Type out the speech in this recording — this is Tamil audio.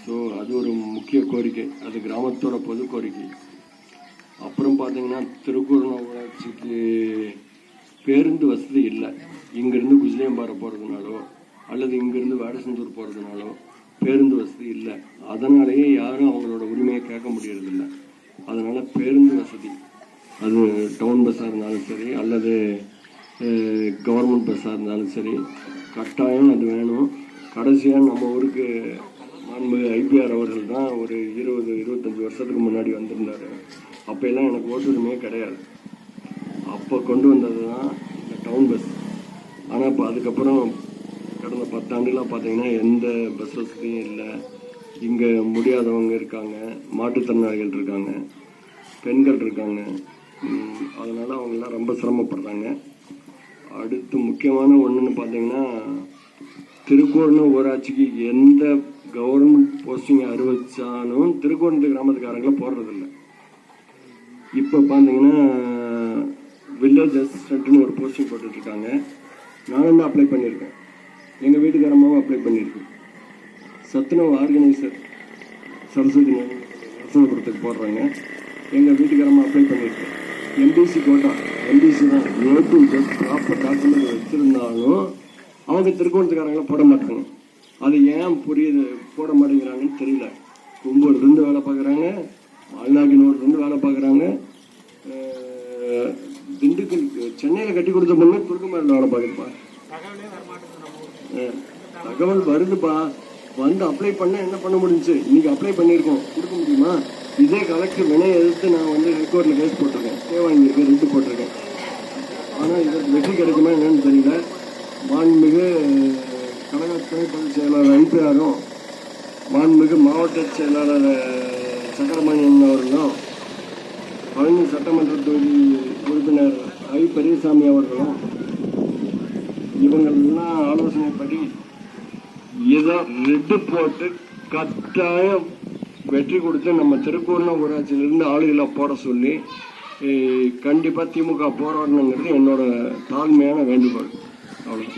ஸோ அது ஒரு முக்கிய கோரிக்கை, அது கிராமத்தோட பொது கோரிக்கை. அப்புறம் பார்த்தீங்கன்னா திருக்குறளாட்சிக்கு பேருந்து வசதி இல்லை. இங்கேருந்து குஜிலியம்பாறை போகிறதுனாலோ அல்லது இங்கேருந்து வேடசந்தூர் போகிறதுனாலோ பேருந்து வசதி இல்லை. அதனாலேயே யாரும் அவங்களோட உரிமையை கேட்க முடியறதில்லை. அதனால் பேருந்து வசதி, அது டவுன் பஸ்ஸாக இருந்தாலும் சரி அல்லது கவர்மெண்ட் பஸ்ஸாக இருந்தாலும் சரி, கட்டாயம் அது வேணும். கடைசியாக நம்ம ஊருக்கு மாண்புமிகு ஐபிஆர் அவர்கள் தான் ஒரு 20-25 வருஷத்துக்கு முன்னாடி வந்திருந்தார். அப்போல்லாம் எனக்கு ஓட்டுரிமையே கிடையாது. அப்போ கொண்டு வந்தது தான் இந்த டவுன் பஸ். ஆனால் இப்போ அதுக்கப்புறம் கடந்த 10 ஆண்டுகளாக பார்த்தீங்கன்னா எந்த பஸ் வசதியும் இல்லை. இங்கே முடியாதவங்க இருக்காங்க, மாற்றுத்திறனாளிகள் இருக்காங்க, பெண்கள் இருக்காங்க. அதனால் அவங்கெல்லாம் ரொம்ப சிரமப்படுறாங்க. அடுத்து முக்கியமான ஒன்றுன்னு பார்த்தீங்கன்னா, திருக்கோணம் ஊராட்சிக்கு எந்த கவர்மெண்ட் போஸ்டிங் அறிவிச்சாலும் திருக்கோணத்து கிராமத்துக்காரங்களை போடுறதில்ல. இப்போ பார்த்தீங்கன்னா வில்லேஜ் அசிஸ்டன்ட்னு ஒரு போஸ்டிங் போட்டுட்ருக்காங்க. நானும் தான் அப்ளை பண்ணியிருக்கேன், எங்கள் வீட்டுக்காரமாவும் அப்ளை பண்ணியிருக்கேன். சத்துணவு ஆர்கனைசர் சரஸ்வதி நரசிம்மபுரத்துக்கு போடுறாங்க, எங்கள் வீட்டுக்காரமாக அப்ளை பண்ணியிருக்கேன். எம்பிசி கோட்டா, எம்பிசி தான் ப்ராப்பர் டாக்குமெண்ட் வச்சுருந்தாலும் அவங்க திருக்கோணத்துக்காரங்களை போட மாட்டாங்க. அது ஏன் போட மாட்டேங்கிறாங்கன்னு தெரியல. கும்பூர்லேருந்து வேலை பார்க்குறாங்க, மால்நாகினூர்லேருந்து வேலை பார்க்குறாங்க, திண்டுக்கல் சென்னையில் கட்டி கொடுத்த பொண்ணு துருக்கமேரில் வேலை பார்க்குறப்பா. தகவல் வருதுப்பா, வந்து அப்ளை பண்ண என்ன பண்ண முடிஞ்சு? இன்னைக்கு அப்ளை பண்ணியிருக்கோம், கொடுக்க முடியுமா? இதே கலெக்டர் வினையை எதிர்த்து நான் வந்து ஹைகோர்ட்டில் கேஸ் போட்டிருக்கேன், ஸ்டே வாங்கியிருக்கேன், ரெட்டு போட்டிருக்கேன். ஆனால் இதற்கு வெற்றி கிடைக்குமா என்னன்னு தெரியல. மாண்புமிகு கழக துணை பொதுச் செயலாளர் ஐபிஆரும் மாண்புமிகு மாவட்ட செயலாளர் சக்கரமணியன் அவர்களும் பழனி சட்டமன்ற தொகுதி உறுப்பினர் ஐ பெரியசாமி அவர்களும் இவங்கெல்லாம் ஆலோசனைப்படி இதை ரெட்டு போட்டு கட்டாயம் வெற்றி கொடுத்து நம்ம திருக்கோணம் ஊராட்சியிலிருந்து ஆளுகளை போட சொல்லி கண்டிப்பாக திமுக போராடணுங்கிறது என்னோட தாழ்மையான வேண்டுகோள். அவ்வளோ.